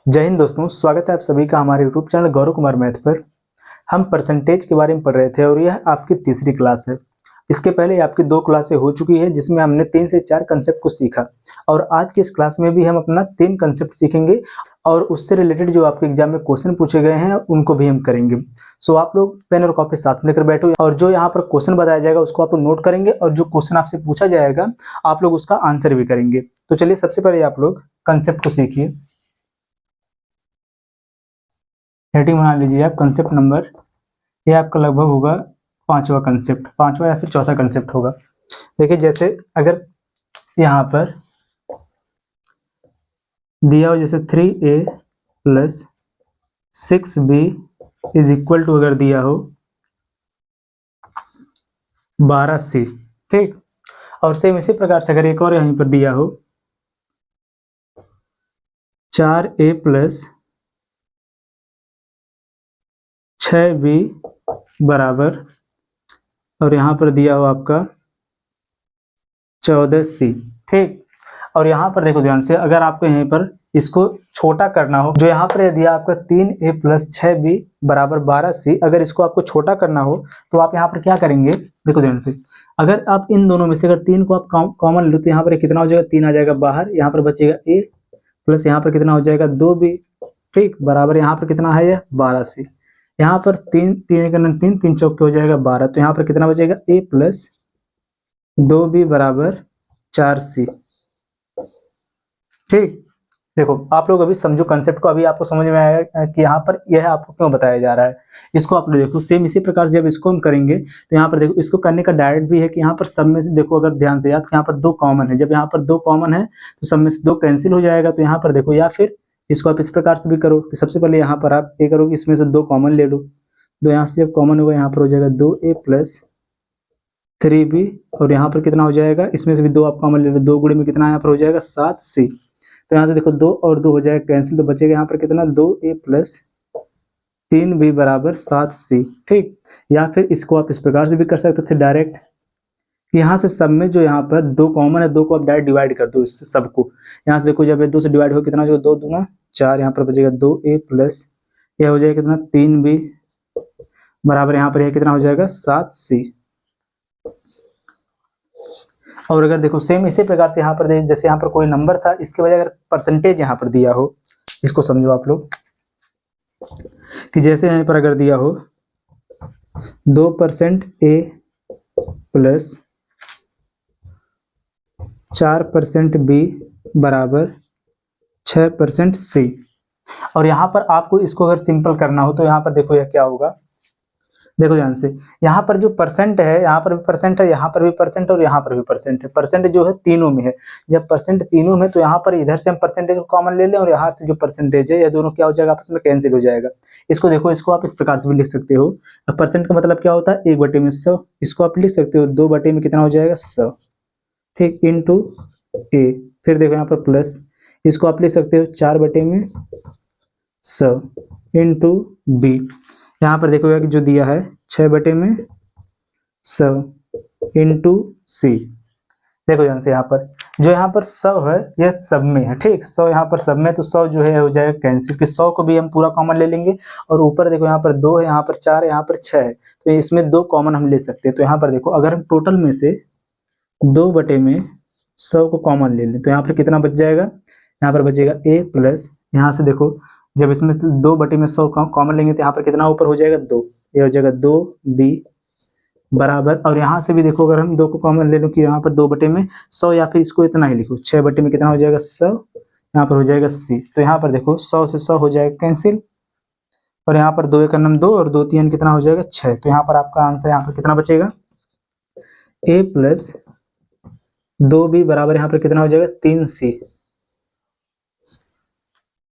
जय हिंद दोस्तों, स्वागत है आप सभी का हमारे YouTube channel Gaurav Kumar math पर। हम परसेंटेज के बारे में पढ़ रहे थे और यह आपकी तीसरी क्लास है। इसके पहले आपकी 2 क्लासें हो चुकी है जिसमें हमने 3 से 4 कंसेप्ट को सीखा और आज की इस क्लास में भी हम अपना 3 कंसेप्ट सीखेंगे और उससे रिलेटेड जो आपके एग्जाम में क्वेश्चन पूछे गए हैं उनको भी हम करेंगे। सो आप लोग पेन और कॉपी साथ में लेकर बैठो और जो यहाँ पर क्वेश्चन बताया जाएगा उसको आप लोग नोट करेंगे और जो क्वेश्चन आपसे पूछा जाएगा आप लोग उसका आंसर भी करेंगे। तो चलिए सबसे पहले आप लोग कंसेप्ट को सीखिए। हेडिंग बना लीजिए आप कंसेप्ट नंबर, ये आपका लगभग होगा 5वां कंसेप्ट, 5वां या फिर चौथा कंसेप्ट होगा। देखिए जैसे अगर यहाँ पर दिया हो जैसे 3a plus 6b is equal to अगर दिया हो 12c, ठीक। और सेम इसी प्रकार से अगर एक और यहीं पर दिया हो 4a प्लस 6b बराबर और यहाँ पर दिया हो आपका 14c, ठीक। और यहाँ पर देखो ध्यान से, अगर आपको यहीं पर इसको छोटा करना हो, जो यहाँ पर दिया आपका 3a प्लस 6b बराबर 12c, अगर इसको आपको छोटा करना हो तो आप यहाँ पर क्या करेंगे, देखो ध्यान से। अगर आप इन दोनों में से अगर 3 को आप कॉमन लो तो यहाँ पर कितना हो जाएगा, 3 आ जाएगा बाहर, यहाँ पर बचेगा a प्लस यहाँ पर कितना हो जाएगा 2b, ठीक, बराबर यहाँ पर कितना है यह 12c। यहाँ पर 3 चौके हो जाएगा 12, तो यहाँ पर कितना बचेगा a प्लस 2b बराबर 4c, ठीक। देखो आप लोग अभी समझो कंसेप्ट को, अभी आपको समझ में आएगा कि यहाँ पर यह आपको क्यों बताया जा रहा है। इसको आप लोग देखो सेम इसी प्रकार से जब इसको हम करेंगे तो यहाँ पर देखो इसको करने का डायरेक्ट भी है कि यहाँ पर सब में से देखो, अगर ध्यान से आप यहाँ पर 2 कॉमन है, जब यहाँ पर 2 कॉमन है तो सब में से 2 कैंसिल हो जाएगा। तो यहाँ पर देखो, या फिर इसको आप इस प्रकार से भी करो कि सबसे पहले यहाँ पर आप ये करो कि इसमें से 2 कॉमन ले लो, 2 यहाँ से जब कॉमन होगा यहाँ पर हो जाएगा 2a प्लस 3b और यहाँ पर कितना हो जाएगा, इसमें से भी 2 आप कॉमन ले लो, 2 गुणे में कितना यहाँ पर हो जाएगा 7c। तो यहाँ से देखो 2 और 2 हो जाएगा कैंसिल, तो बचेगा यहाँ पर कितना 2a प्लस 3b बराबर 7c, ठीक। या फिर इसको आप इस प्रकार से भी कर सकते थे डायरेक्ट, यहाँ से सब में जो यहाँ पर 2 कॉमन है 2 को आप डायरेक्ट डिवाइड कर दो इससे सबको। यहाँ से देखो जब ये 2 से डिवाइड हो कितना हो, 2 दूना 4, यहाँ पर बचेगा 2a प्लस यह हो जाएगा कितना 3b बराबर यहाँ पर यह कितना हो जाएगा 7c। और अगर देखो सेम इसी प्रकार से यहाँ पर जैसे यहाँ पर कोई नंबर था, इसके बजाय अगर परसेंटेज यहाँ पर दिया हो, इसको समझो आप लोग कि जैसे यहाँ पर अगर दिया हो 2% a प्लस 4% b बराबर 6% c। और यहाँ पर आपको इसको अगर सिंपल करना हो तो यहाँ पर देखो यह क्या होगा, देखो ध्यान से, यहाँ पर जो परसेंट है यहाँ पर भी परसेंट है, यहाँ पर भी परसेंट और यहाँ पर भी परसेंट है। परसेंट जो है तीनों में है, जब परसेंट तीनों में तो यहाँ पर इधर से हम परसेंटेज को कॉमन ले लें और यहाँ से जो परसेंटेज है ये दोनों क्या हो जाएगा, आपस में कैंसिल हो जाएगा। इसको देखो, इसको आप इस प्रकार से भी लिख सकते हो। अब परसेंट का मतलब क्या होता है 1/100, इसको आप लिख सकते हो 2 में कितना हो जाएगा 100, ठीक, इंटू a। फिर देखो यहाँ पर प्लस, इसको आप लिख सकते हो 4/100 इंटू b। यहाँ पर देखो कि जो दिया है 6/100 इंटू c। देखो ध्यान से, यहाँ पर जो यहाँ पर 100 है यह सब में है, ठीक, 100 यहाँ पर सब में, तो 100 जो है हो जाएगा कैंसिल, कि 100 को भी हम पूरा कॉमन ले लेंगे। और ऊपर देखो यहाँ पर 2 है, यहाँ पर 4 है, यहाँ पर 6 है, तो इसमें 2 कॉमन हम ले सकते हैं। तो यहाँ पर देखो अगर हम टोटल में से 2/100 को कॉमन ले लें तो यहाँ पर कितना बच जाएगा, यहाँ पर बचेगा a प्लस, यहाँ से देखो जब इसमें 2/100 कॉमन लेंगे तो यहाँ पर कितना ऊपर हो जाएगा 2, ये हो जाएगा 2b बराबर। और यहाँ से भी देखो अगर हम 2 को कॉमन ले लो कि यहाँ पर 2/100 या फिर इसको इतना ही लिखो 6 में कितना हो जाएगा 100, यहाँ पर हो जाएगा c। तो यहाँ पर देखो 100 से 100 हो जाएगा कैंसिल और यहाँ पर 2 1 2 और 2 3 कितना हो जाएगा 6। तो यहाँ पर आपका आंसर यहाँ पर कितना बचेगा a प्लस 2b बराबर यहाँ पर कितना हो जाएगा 3c,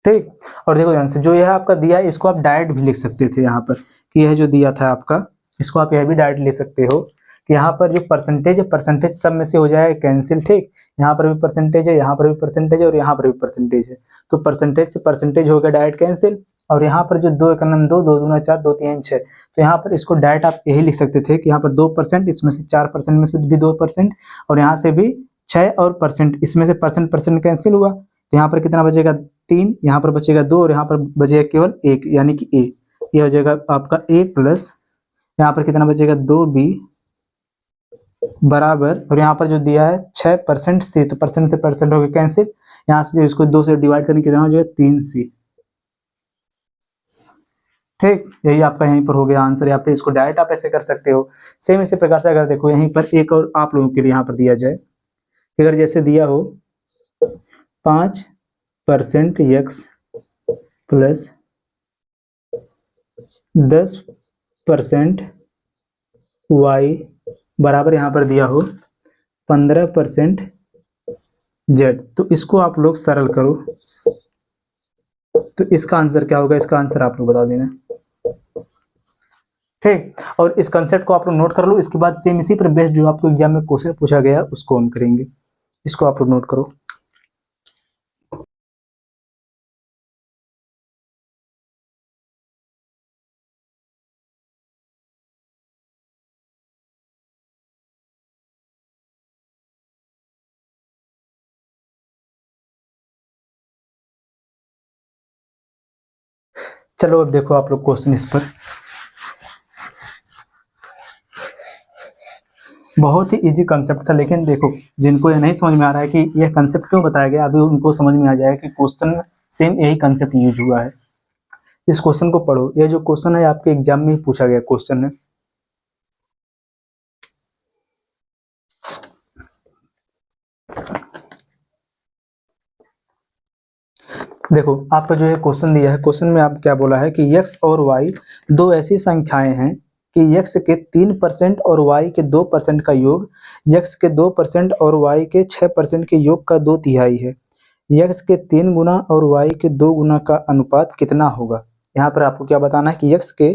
ठीक। और देखो ध्यान से, जो यह आपका दिया है इसको आप डायरेक्ट भी लिख सकते थे यहाँ पर, कि यह जो दिया था आपका इसको आप यह भी डायरेक्ट ले सकते हो कि यहाँ पर जो परसेंटेज है परसेंटेज सब में से हो जाएगा कैंसिल, ठीक। यहाँ पर भी परसेंटेज है, यहाँ पर भी परसेंटेज है और यहाँ पर भी परसेंटेज है, तो परसेंटेज से परसेंटेज हो गया डायरेक्ट कैंसिल। और यहाँ पर जो 2 1 2 2 दूना 4 2 3 6, तो यहाँ पर इसको डायरेक्ट आप यही लिख सकते थे कि यहाँ पर 2%, इसमें से 4% में से भी 2% और यहाँ से भी 6 और परसेंट, इसमें से परसेंट कैंसिल हुआ तो यहाँ पर कितना बचेगा 3, यहाँ पर बचेगा 2 और यहाँ पर बचेगा केवल 1 यानी कि ए। ये हो जाएगा आपका ए प्लस यहाँ पर कितना बचेगा 2b बराबर, और यहाँ पर जो दिया है 6% सी, तो परसेंट से परसेंट हो गया कैंसिल। यहाँ से जो इसको 2 से डिवाइड करने कितना हो जाएगा 3c। ठीक, यही आपका यहीं पर हो गया आंसर, या फिर इसको डायरेक्ट आप ऐसे कर सकते हो। सेम इसी प्रकार से अगर देखो यहीं पर एक और आप लोगों के लिए यहाँ पर दिया जाए, अगर जैसे दिया हो 5% x प्लस 10% y बराबर यहाँ पर दिया हो 15% z, तो इसको आप लोग सरल करो, तो इसका आंसर क्या होगा, इसका आंसर आप लोग बता देना। ठीक, और इस कंसेप्ट को आप लोग नोट कर लो। इसके बाद सेम इसी पर बेस्ड जो आपको एग्जाम में क्वेश्चन पूछा गया उसको हम करेंगे, इसको आप लोग नोट करो। चलो अब देखो आप लोग क्वेश्चन इस पर, बहुत ही इजी कंसेप्ट था, लेकिन देखो जिनको ये नहीं समझ में आ रहा है कि यह कंसेप्ट क्यों बताया गया, अभी उनको समझ में आ जाएगा कि क्वेश्चन में सेम यही कंसेप्ट यूज हुआ है। इस क्वेश्चन को पढ़ो, यह जो क्वेश्चन है आपके एग्जाम में ही पूछा गया क्वेश्चन है। देखो आपका जो है क्वेश्चन दिया है, क्वेश्चन में आप क्या बोला है कि x और y दो ऐसी संख्याएं हैं कि x के 3% और y के 2% का योग x के 2% और y के 6% के योग का 2/3 है। x के 3 गुना और y के 2 गुना का अनुपात कितना होगा। यहाँ पर आपको क्या बताना है कि x के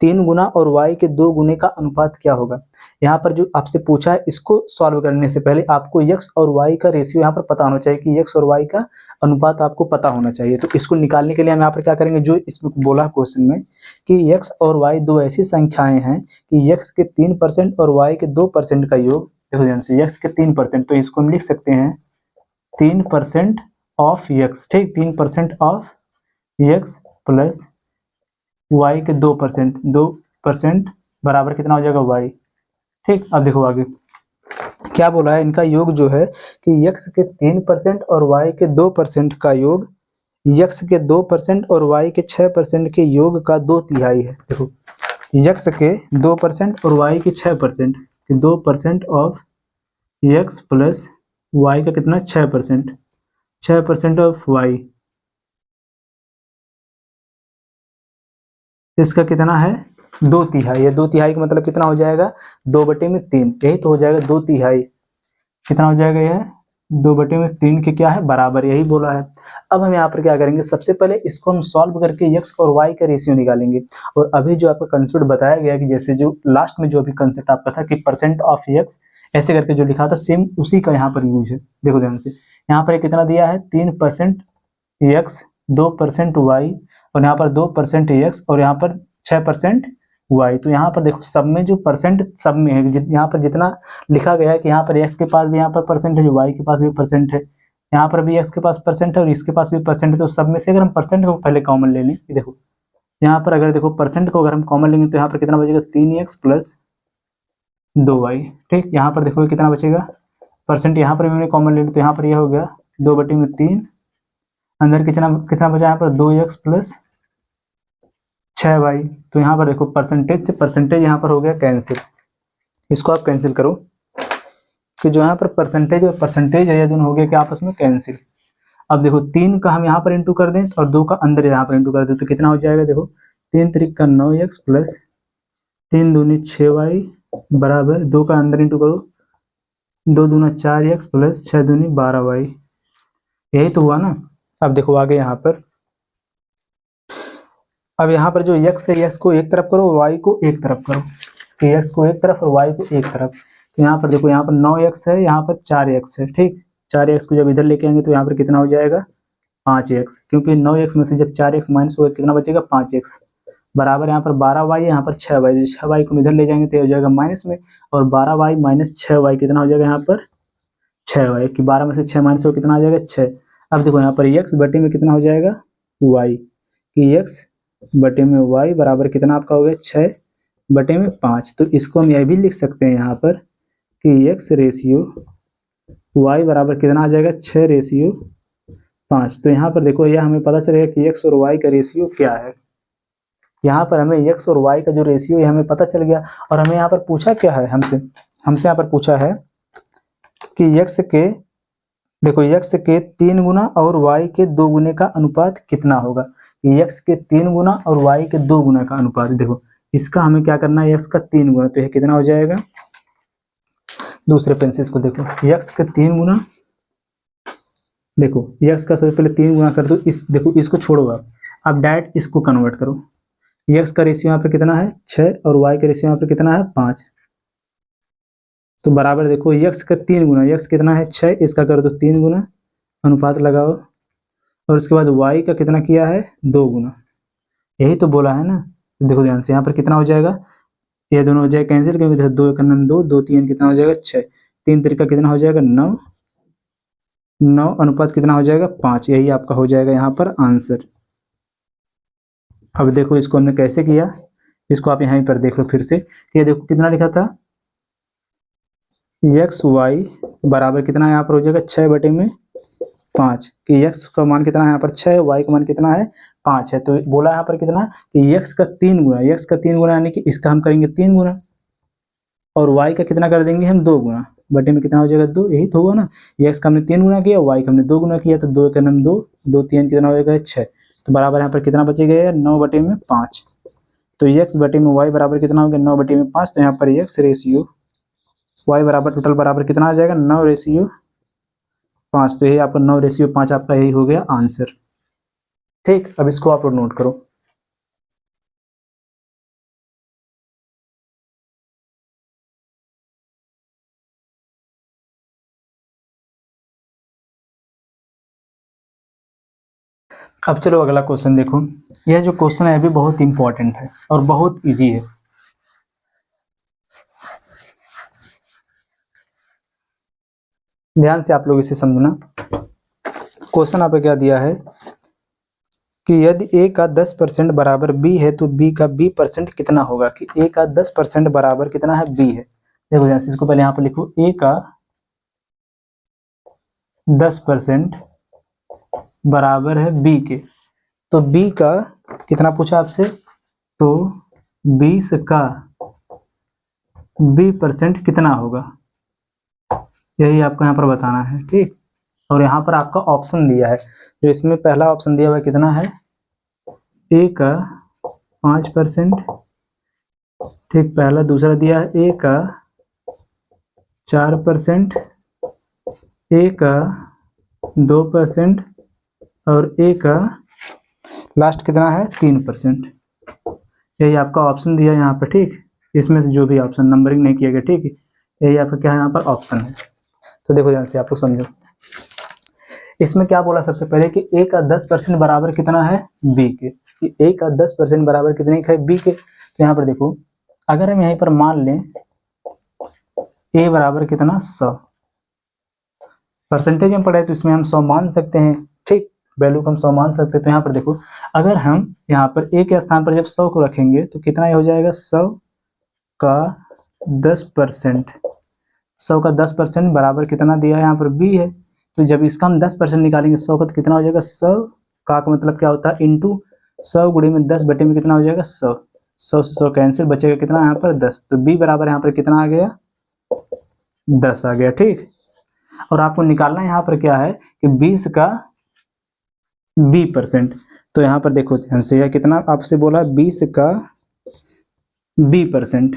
3 गुना और y के 2 गुने का अनुपात क्या होगा। यहाँ पर जो आपसे पूछा है इसको सॉल्व करने से पहले आपको x और y का रेशियो यहाँ पर पता होना चाहिए कि x और y का अनुपात आपको पता होना चाहिए। तो इसको निकालने के लिए हम यहाँ पर क्या करेंगे, जो इसमें बोला क्वेश्चन में कि x और y दो ऐसी संख्याएं हैं कि x के 3% और y के 2% का योग, देखो ध्यान से x के 3%, तो इसको हम लिख सकते हैं 3% ऑफ x, ठीक, 3% ऑफ x प्लस y के 2% बराबर कितना हो जाएगा y। ठीक, अब देखो आगे क्या बोला है, इनका योग जो है कि x के 3% और y के 2% का योग x के 2% और y के 6% के योग का 2/3 है। देखो x के 2% और y के 6% के 2% ऑफ x प्लस y का कितना 6% ऑफ y, इसका कितना है 2/3। ये 2/3 का मतलब कितना हो जाएगा 2/3, यही तो हो जाएगा 2/3। कितना हो जाएगा यह 2/3 के क्या है बराबर, यही बोला है। अब हम यहाँ पर क्या करेंगे, सबसे पहले इसको हम सॉल्व करके x और y का रेशियो निकालेंगे। और अभी जो आपका कंसेप्ट बताया गया कि जैसे जो लास्ट में जो अभी कंसेप्ट आपका था कि परसेंट ऑफ x ऐसे करके जो लिखा था, सेम उसी का यहाँ पर यूज है। देखो ध्यान से, यहाँ पर कितना दिया है 3% x 2% y और यहाँ पर 2% x और यहाँ पर 6% y। तो यहाँ पर देखो सब में जो परसेंट सब में है, यहाँ पर जितना लिखा गया है कि यहाँ पर x के पास भी यहाँ पर परसेंट है, y के पास भी परसेंट है, यहाँ पर भी x के पास परसेंट है और इसके पास भी परसेंट है। तो सब में से अगर हम परसेंट को पहले कॉमन ले लें, देखो यहाँ पर अगर देखो परसेंट को अगर हम कॉमन लेंगे तो यहाँ पर कितना बचेगा 3x प्लस 2y। ठीक, यहाँ पर देखो कितना बचेगा, परसेंट यहाँ पर भी हमने कॉमन ले लिया तो यहाँ पर यह हो गया 2/3, अंदर कितना बचा यहाँ पर 2x प्लस 6y। तो यहाँ पर देखो परसेंटेज से परसेंटेज यहाँ पर हो गया कैंसिल, इसको आप कैंसिल करो कि जो यहाँ पर परसेंटेज और परसेंटेज है ये दोनों हो गया कि आपस में कैंसिल। अब देखो 3 का हम यहाँ पर इंटू कर दें और 2 का अंदर यहाँ पर इंटू कर दें तो कितना हो जाएगा, देखो 3 3 का 9x प्लस 3 दूनी 6y बराबर 2 का अंदर इंटू करो 2 दूना 4x प्लस 6 दूनी 12y, यही तो हुआ ना। अब देखो आगे यहाँ पर, अब यहाँ पर जो x है x को एक तरफ करो y को एक तरफ करो, कि x को एक तरफ और y को एक तरफ। तो यहाँ पर देखो यहाँ पर 9x है, यहाँ पर 4x है। ठीक, 4x को जब इधर लेके आएंगे तो यहाँ पर कितना हो जाएगा 5x, क्योंकि 9x में से जब 4x माइनस होगा कितना बचेगा 5x बराबर यहाँ पर 12y है, यहाँ पर 6y, 6y को इधर ले जाएंगे तो हो जाएगा माइनस में, और 12y माइनस 6y कितना हो जाएगा यहाँ पर 6y, कि 12 में से 6 माइनस हो कितना आ जाएगा 6। अब देखो यहाँ पर x बटे में कितना हो जाएगा y, कि x बटे में y बराबर कितना आपका हो गया 6 बटे में 5। तो इसको हम यह भी लिख सकते हैं यहाँ पर कि x रेशियो y बराबर कितना आ जाएगा 6 रेशियो 5। तो यहाँ पर देखो यह हमें पता चलेगा कि x और y का रेशियो क्या है। यहाँ पर हमें x और y का जो रेशियो है हमें पता चल गया। और हमें यहाँ पर पूछा क्या है, हमसे यहाँ पर पूछा है कि x के देखो x के 3 गुना और y के 2 गुने का अनुपात कितना होगा। x के 3 गुना और y के 2 गुना का अनुपात, देखो इसका हमें क्या करना है, x का 3 गुना, तो यह कितना हो जाएगा। दूसरे पेन से इसको देखो, x का 3 गुना, देखो x का सबसे पहले 3 गुना कर दो, इस देखो इसको छोड़ो, आप डायरेक्ट इसको कन्वर्ट करो। x का रेशियो यहाँ पे कितना है 6 और y का रेशियो यहाँ पे कितना है 5। तो बराबर देखो x का 3 गुना, x कितना है 6, इसका कर दो 3 गुना, अनुपात लगाओ, और उसके बाद y का कितना किया है 2 गुना, यही तो बोला है ना। देखो ध्यान से यहाँ पर कितना हो जाएगा, ये दोनों हो जाएगा कैंसिल, क्योंकि देखो 2 का 2, 2 3 कितना हो जाएगा 6, 3 तरीका कितना हो जाएगा 9, 9 अनुपात कितना हो जाएगा 5, यही आपका हो जाएगा यहाँ पर आंसर। अब देखो इसको हमने कैसे किया, इसको आप यहाँ पर देख लो फिर से, ये देखो कितना लिखा था एक्स वाई बराबर कितना यहाँ पर हो जाएगा 6 बटे में 5, कि x का मान कितना है यहाँ पर 6, y का मान कितना है 5 है। तो बोला यहाँ पर कितना कि x का 3 गुना, x का 3 गुना यानी कि इसका हम करेंगे 3 गुना, और y का कितना कर देंगे हम 2 गुना, बटे में कितना हो जाएगा 2, यही तो हुआ ना। x का हमने 3 गुना किया, y का हमने 2 गुना किया, तो 2 का 2, 2 3 कितना हो जाएगा 6, तो बराबर यहाँ पर कितना बचेगा 9 बटे में 5। तो x बटे में y बराबर कितना हो गया 9 बटे में 5, तो यहाँ पर x रेशियो y बराबर टोटल बराबर कितना आ जाएगा 9 रेशियो 5। तो यही आपका 9 रेशियो 5 आपका यही हो गया आंसर। ठीक, अब इसको आप लोग नोट करो। अब चलो अगला क्वेश्चन देखो। यह जो क्वेश्चन है अभी बहुत इंपॉर्टेंट है और बहुत इजी है। ध्यान से आप लोग इसे समझना। क्वेश्चन आपको क्या दिया है कि यदि a का 10% बराबर b है तो b का b% कितना होगा, कि a का 10% बराबर कितना है b है। देखो ध्यान से, इसको पहले यहाँ पर लिखो, a का 10% बराबर है b के, तो b का कितना पूछा आपसे, तो 20 का b% कितना होगा, यही आपको यहाँ पर बताना है। ठीक, और यहाँ पर आपका ऑप्शन दिया है, जो इसमें पहला ऑप्शन दिया हुआ है कितना है a का 5%, ठीक पहला, दूसरा दिया है a का 4%, a का 2% और a का लास्ट कितना है 3%, यही आपका ऑप्शन दिया है यहाँ पर। ठीक, इसमें से जो भी ऑप्शन नंबरिंग नहीं किया गया, ठीक, यही आपका क्या है यहाँ पर ऑप्शन है। तो देखो ध्यान से आप लोग समझो, इसमें क्या बोला सबसे पहले कि a का 10% बराबर कितना है b के, कि a का 10% बराबर कितने का है b के। तो यहाँ पर देखो, अगर हम यहीं पर मान लें a बराबर कितना 100, परसेंटेज में पढ़े तो इसमें हम 100 मान सकते हैं। ठीक, वैल्यू को हम 100 मान सकते हैं। तो यहाँ पर देखो, अगर हम यहाँ पर a के स्थान पर जब 100 को रखेंगे तो कितना हो जाएगा 100 का 10%, 100 का 10% बराबर कितना दिया है यहाँ पर b है। तो जब इसका हम 10% निकालेंगे 100 का, तो कितना हो जाएगा 100 का मतलब क्या होता है इंटू 100 गुणे में 10 बटे में कितना हो जाएगा 100, 100 से 100 कैंसिल, बचेगा कितना यहाँ पर 10। तो b बराबर यहाँ पर कितना आ गया 10 आ गया। ठीक, और आपको निकालना यहाँ पर क्या है कि 20 का b%। तो यहाँ पर देखो ध्यान से, यह कितना आपसे बोला 20 का b%,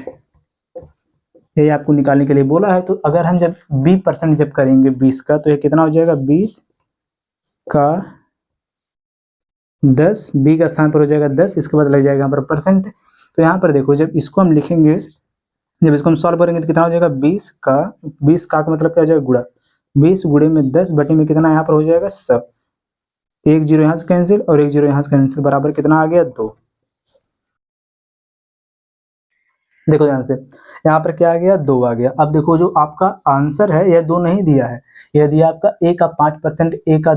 ये आपको निकालने के लिए बोला है। तो अगर हम जब b% जब करेंगे 20 का, तो ये कितना हो जाएगा 20 का 10, b का स्थान पर हो जाएगा 10, इसके बाद लग जाएगा यहाँ पर परसेंट। तो यहाँ पर देखो, जब इसको हम लिखेंगे, जब इसको हम सॉल्व करेंगे तो कितना हो जाएगा 20 का मतलब क्या हो जाएगा गुणा, 20 गुणे में 10 बटे में कितना यहाँ पर हो जाएगा 100, एक जीरो यहाँ से कैंसिल और एक जीरो यहाँ से कैंसिल, बराबर कितना आ गया 2। देखो ध्यान से, यहाँ पर क्या आ गया 2 आ गया। अब देखो जो आपका आंसर है यह 2 नहीं दिया है, यह दिया आपका a का 5%, a का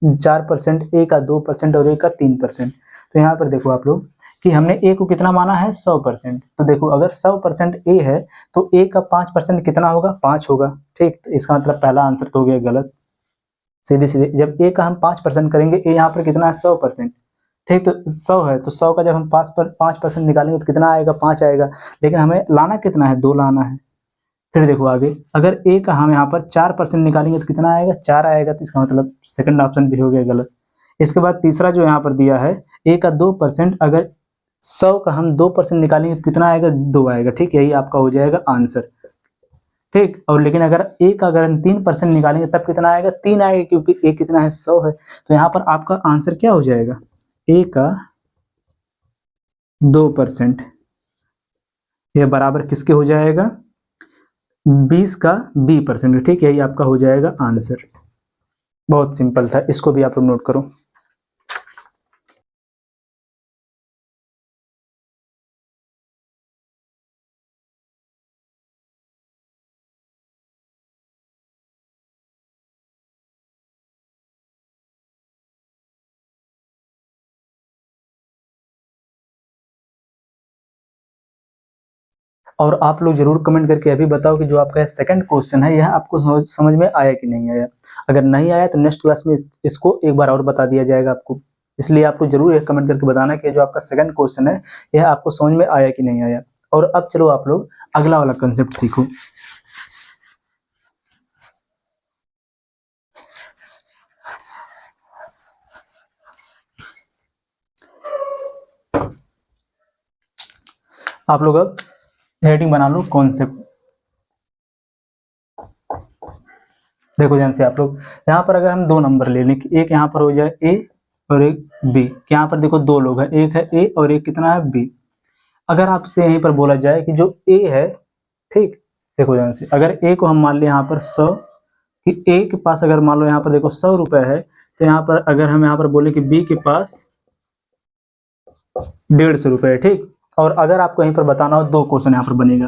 4%, ए का 2% और ए का 3%। तो यहाँ पर देखो आप लोग कि हमने ए को कितना माना है 100%। तो देखो अगर 100% ए है तो ए का 5% कितना होगा, 5 होगा। ठीक, तो इसका मतलब पहला आंसर तो हो गया गलत। सीधे सीधे जब ए का हम 5% करेंगे, ए यहाँ पर कितना है 100%। ठीक, तो 100 है तो 100 का जब हम 5% निकालेंगे तो कितना आएगा, 5 आएगा। लेकिन हमें लाना कितना है, 2 लाना है। फिर देखो आगे, अगर ए का हम यहाँ पर 4% निकालेंगे तो कितना आएगा, 4 आएगा। तो इसका मतलब सेकंड ऑप्शन भी हो गया गलत। इसके बाद तीसरा जो यहाँ पर दिया है, ए का 2%, अगर 100 का हम 2% निकालेंगे तो कितना आएगा, 2 आएगा। ठीक, यही आपका हो जाएगा आंसर। ठीक, और लेकिन अगर ए का अगर हम 3% निकालेंगे तब कितना आएगा, 3 आएगा, क्योंकि ए कितना है 100 है। तो यहाँ पर आपका आंसर क्या हो जाएगा, ए का 2%, यह बराबर किसके हो जाएगा, 20 का b%। ठीक, यही आपका हो जाएगा आंसर। बहुत सिंपल था, इसको भी आप लोग नोट करो। और आप लोग जरूर कमेंट करके अभी बताओ कि जो आपका सेकंड क्वेश्चन है यह आपको समझ में आया कि नहीं आया। अगर नहीं आया तो नेक्स्ट क्लास में इसको एक बार और बता दिया जाएगा आपको। इसलिए आप लोग जरूर एक कमेंट करके बताना कि जो आपका सेकंड क्वेश्चन है यह आपको समझ में आया कि नहीं आया। और अब चलो आप लोग अगला वाला कंसेप्ट सीखो। आप लोग अब हेडिंग बना लो कॉन्सेप्ट। देखो ध्यान से आप लोग, यहाँ पर अगर हम 2 नंबर ले लें, एक यहाँ पर हो जाए ए और एक बी। यहाँ पर देखो 2 लोग हैं, एक है ए और एक कितना है बी। अगर आपसे यहीं पर बोला जाए कि जो ए है, ठीक, देखो ध्यान से, अगर ए को हम मान लें यहाँ पर 100, कि ए के पास अगर मान लो यहाँ पर देखो 100 रुपए है, तो यहाँ पर अगर हम यहाँ पर बोले कि बी के पास 150 रुपए, ठीक। और अगर आपको यहीं पर बताना हो, 2 क्वेश्चन यहाँ पर बनेगा।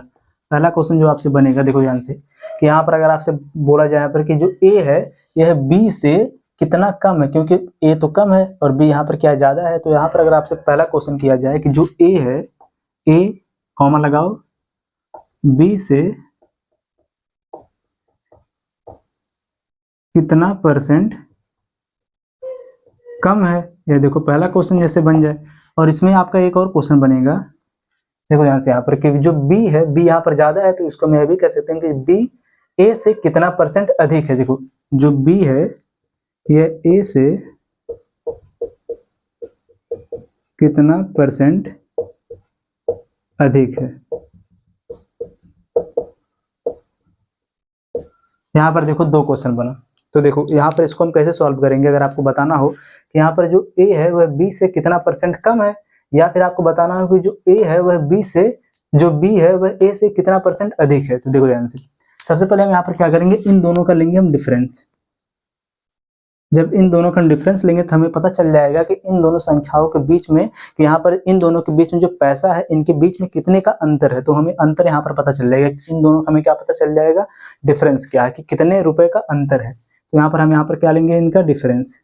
पहला क्वेश्चन जो आपसे बनेगा, देखो ध्यान से, कि यहाँ पर अगर आपसे बोला जाए यहाँ पर कि जो ए है यह बी से कितना कम है, क्योंकि ए तो कम है और बी यहाँ पर क्या ज्यादा है। तो यहाँ पर अगर आपसे पहला क्वेश्चन किया जाए कि जो ए है, ए कॉमा लगाओ, बी से कितना % कम है, ये देखो पहला क्वेश्चन जैसे बन जाए। और इसमें आपका एक और क्वेश्चन बनेगा, देखो ध्यान से यहाँ पर कि जो बी है, बी यहाँ पर ज्यादा है, तो इसको मैं भी कह सकते हैं कि बी ए से कितना % अधिक है। देखो जो बी है यह ए से कितना % अधिक है। यहाँ पर देखो 2 क्वेश्चन बना। तो देखो यहाँ पर इसको हम कैसे सॉल्व करेंगे, अगर आपको बताना हो कि यहाँ पर जो ए है वह बी से कितना % कम है, या फिर आपको बताना हो कि जो ए है वह बी से, जो बी है वह ए से कितना % अधिक है। तो देखो ध्यान से, सबसे पहले हम यहाँ पर क्या करेंगे, इन दोनों का लेंगे हम डिफरेंस। जब इन दोनों का डिफरेंस लेंगे तो हमें पता चल जाएगा कि इन दोनों संख्याओं के बीच में, कि यहाँ पर इन दोनों के बीच में जो पैसा है इनके बीच में कितने का अंतर है। तो हमें अंतर यहाँ पर पता चल जाएगा, इन दोनों का हमें क्या पता चल जाएगा, डिफरेंस क्या है, कि कितने रुपए का अंतर है। तो यहाँ पर हम यहाँ पर क्या लेंगे, इनका डिफरेंस।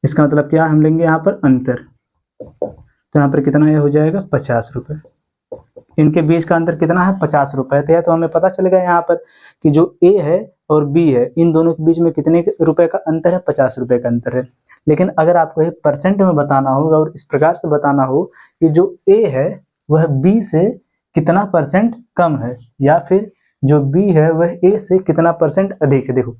इसका मतलब क्या, हम लेंगे यहाँ पर अंतर। तो यहाँ पर कितना ये हो जाएगा, 50 रुपए। इनके बीच का अंतर कितना है, 50 रुपए। तो हमें पता चल गया यहाँ पर कि जो ए है और बी है, इन दोनों के बीच में कितने रुपए का अंतर है, 50 रुपए का अंतर है। लेकिन अगर आपको ये % में बताना होगा और इस प्रकार से बताना हो कि जो ए है वह बी से कितना % कम है, या फिर जो बी है वह ए से कितना % अधिक है। देखो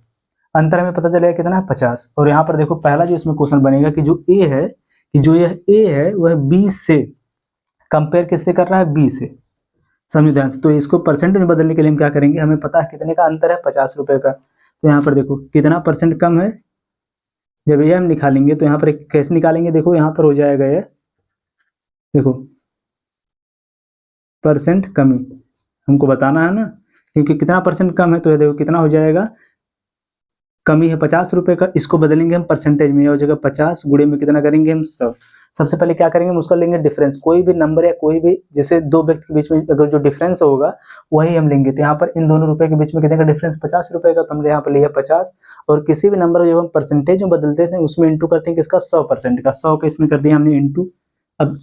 अंतर हमें पता चलेगा कितना है, 50। और यहाँ पर देखो पहला जो इसमें क्वेश्चन बनेगा कि जो ए है, कि जो यह ए है वह बी से कंपेयर किससे कर रहा है, बी से। समझो ध्यान से। तो इसको % में बदलने के लिए हम क्या करेंगे, हमें पता है कितने का अंतर है, 50 रुपए का। तो यहाँ पर देखो कितना % कम है, जब ये हम निकालेंगे तो यहाँ पर कैसे निकालेंगे, देखो यहाँ पर हो जाएगा ये, देखो % कमी हमको बताना है ना, क्योंकि कितना % कम है। तो ये देखो कितना हो जाएगा, कमी है 50 रुपए का, इसको बदलेंगे हम % में, हो जाएगा 50 गुणे में कितना करेंगे हम 100। सबसे पहले क्या करेंगे, हम उसका लेंगे डिफरेंस। कोई भी नंबर या कोई भी जैसे दो व्यक्ति के बीच में अगर जो डिफरेंस होगा वही हम लेंगे। तो यहाँ पर इन दोनों रुपए के बीच में कितने का डिफरेंस, 50 रुपए का, तो हमने यहाँ पर लिया 50। और किसी भी नंबर जो हम परसेंटेज में बदलते थे उसमें इंटू करते हैं किसका, 100% का, 100 का इसमें कर दिया हमने इंटू। अब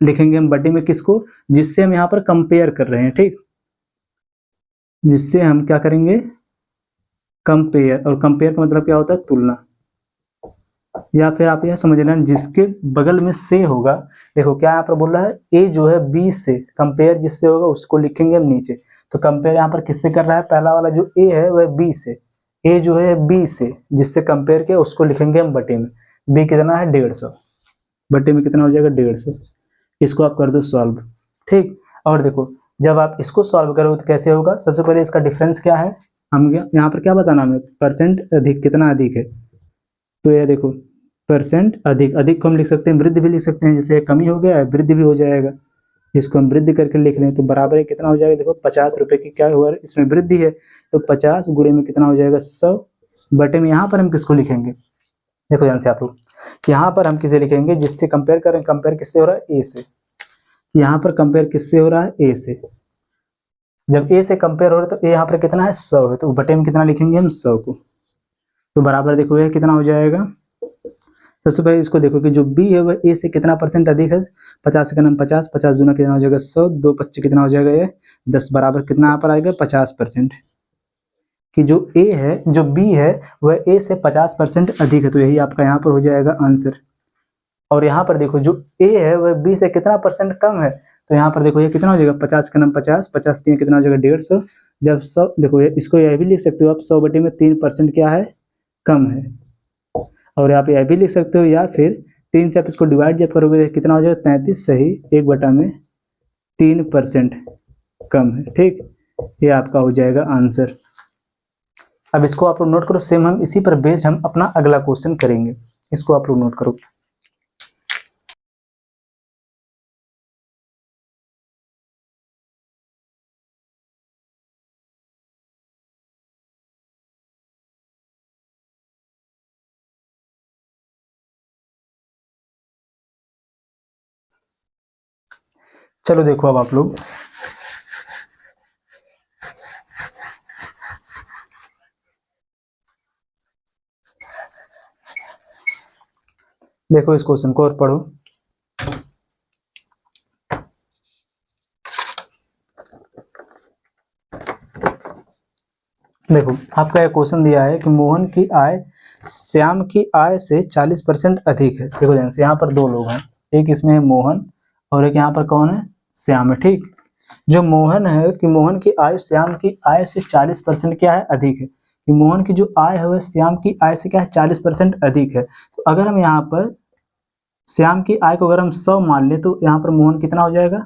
लिखेंगे हम बटे में किसको, जिससे हम यहाँ पर कंपेयर कर रहे हैं, ठीक, जिससे हम क्या करेंगे, कंपेयर। और कंपेयर का मतलब क्या होता है, तुलना। या फिर आप यह समझ लेना जिसके बगल में से होगा, देखो क्या यहाँ पर बोल रहा है, ए जो है बी से कंपेयर जिससे होगा उसको लिखेंगे हम नीचे। तो कंपेयर यहाँ पर किससे कर रहा है, पहला वाला जो ए है वह बी से, ए जो है बी से जिससे कंपेयर किया उसको लिखेंगे हम बटे में। बी कितना है, 150, बटे में कितना हो जाएगा, 150। इसको आप कर दो सॉल्व, ठीक। और देखो जब आप इसको सॉल्व करोगे तो कैसे होगा, सबसे पहले इसका डिफरेंस क्या है, हम यहाँ पर क्या बताना हमें, परसेंट अधिक, कितना अधिक है। तो ये देखो परसेंट अधिक, अधिक को हम लिख सकते हैं वृद्धि भी लिख सकते हैं, जैसे कमी हो गया वृद्धि भी हो जाएगा, इसको हम वृद्धि करके लिख लें तो बराबर है कितना हो जाएगा, देखो 50 रुपए की क्या हुआ, इसमें वृद्धि है तो 50 गुणे में कितना हो जाएगा, 100, बटे में यहाँ पर हम किसको लिखेंगे, देखो ध्यान से आप लोग, यहाँ पर हम किसे लिखेंगे, जिससे कंपेयर करें, कंपेयर किससे हो रहा है, ए से। यहाँ पर कंपेयर किससे हो रहा है, ए से। जब ए से कंपेयर हो रहा है तो ए यहाँ पर कितना है, 100 है, तो बटे में कितना लिखेंगे हम, 100 को। तो बराबर देखो ये कितना हो जाएगा, सबसे पहले इसको देखो कि जो बी है वह ए से कितना परसेंट अधिक है, 50 का नाम 50, 50 दूना कितना हो जाएगा 100, 2 25 कितना हो जाएगा ये 10, बराबर कितना यहाँ पर आएगा 50%। कि जो ए है, जो बी है वह ए से 50% अधिक है, तो यही आपका यहाँ पर हो जाएगा आंसर। और यहाँ पर देखो जो ए है वह बी से कितना परसेंट कम है, तो यहाँ पर देखो ये कितना हो जाएगा, 50 का नाम 50, 50 3 कितना हो जाएगा 150, जब 100, देखो ये इसको यह भी लिख सकते हो आप, 100 बटे में 3% क्या है, कम है। और आप यह भी लिख सकते हो, या फिर 3 से आप इसको डिवाइड जब करोगे कितना हो जाएगा, 33 सही 1 बटा में 3% कम है, ठीक। ये आपका हो जाएगा आंसर। अब इसको आप लोग नोट करो, सेम हम इसी पर बेस्ड हम अपना अगला क्वेश्चन करेंगे, इसको आप लोग नोट करो। चलो देखो अब आप लोग, देखो इस क्वेश्चन को और पढ़ो। देखो आपका यह क्वेश्चन दिया है कि मोहन की आय श्याम की आय से 40% अधिक है। देखो ध्यान से, यहाँ पर दो लोग हैं, एक इसमें है मोहन और एक यहाँ पर कौन है, श्याम है, ठीक। जो मोहन है कि मोहन की आय श्याम की आय से 40% क्या है, अधिक है। कि मोहन की जो आय है वह श्याम की आय से क्या है, 40% अधिक है। तो अगर हम यहाँ पर श्याम की आय को अगर हम 100 मान ले तो यहाँ पर मोहन कितना हो जाएगा,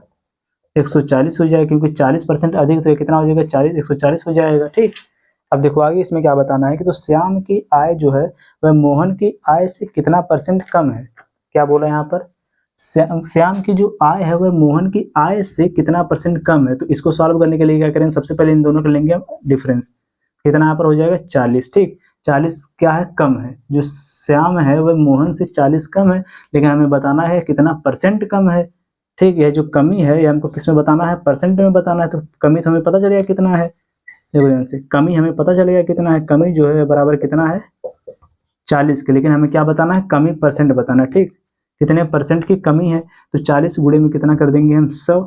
140 हो जाएगा, क्योंकि 40% अधिक, तो ये कितना हो जाएगा, 40, 140 हो जाएगा, ठीक। अब देखो आगे इसमें क्या बताना है कि तो श्याम की आय जो है वह मोहन की आय से कितना परसेंट कम है। क्या बोला यहाँ पर, श्याम की जो आय है वह मोहन की आय से कितना परसेंट कम है। तो इसको सॉल्व करने के लिए क्या करें, सबसे पहले इन दोनों का लेंगे हम डिफरेंस, कितना यहाँ पर हो जाएगा 40, ठीक। 40 क्या है, कम है, जो श्याम है वह मोहन से 40 कम है, लेकिन हमें बताना है कितना परसेंट कम है, ठीक। यह जो कमी है ये हमको किस में बताना है, परसेंट में बताना है। तो कमी तो हमें पता चलेगा कितना है, देखो ध्यान से, कमी हमें पता चलेगा कितना है, कमी जो है बराबर कितना है 40 के, लेकिन हमें क्या बताना है, कमी परसेंट बताना है, ठीक। कितने परसेंट की कमी है, तो 40 गुणे में कितना कर देंगे हम 100,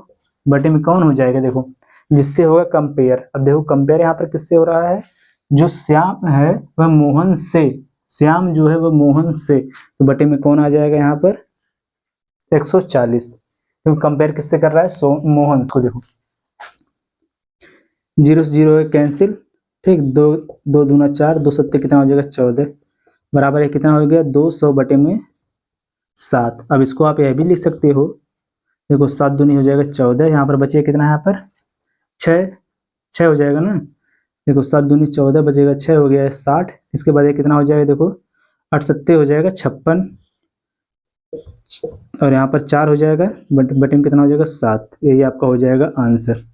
बटे में कौन हो जाएगा, देखो जिससे होगा कंपेयर। अब देखो कंपेयर यहाँ पर किससे हो रहा है, जो श्याम है वह मोहन से, श्याम जो है वह मोहन से, तो बटे में कौन आ जाएगा यहाँ पर 140, क्योंकि कंपेयर किससे कर रहा है, मोहन को। देखो 0 से 0 है कैंसिल, ठीक, 2 2 दूना 4, 2 सत्ते कितना हो जाएगा 14, बराबर है कितना हो गया 200 बटे में 7। अब इसको आप यह भी लिख सकते हो, देखो 7 दूनी हो जाएगा 14, यहाँ पर बचेगा कितना, यहाँ पर 6 हो जाएगा ना, देखो 7 दूनी 14 बचेगा 6 हो गया है 60, इसके बाद ये कितना हो जाएगा, देखो 8 सत्ते हो जाएगा 56, और यहाँ पर 4 हो जाएगा, बटे में कितना हो जाएगा 7। यही आपका हो जाएगा आंसर।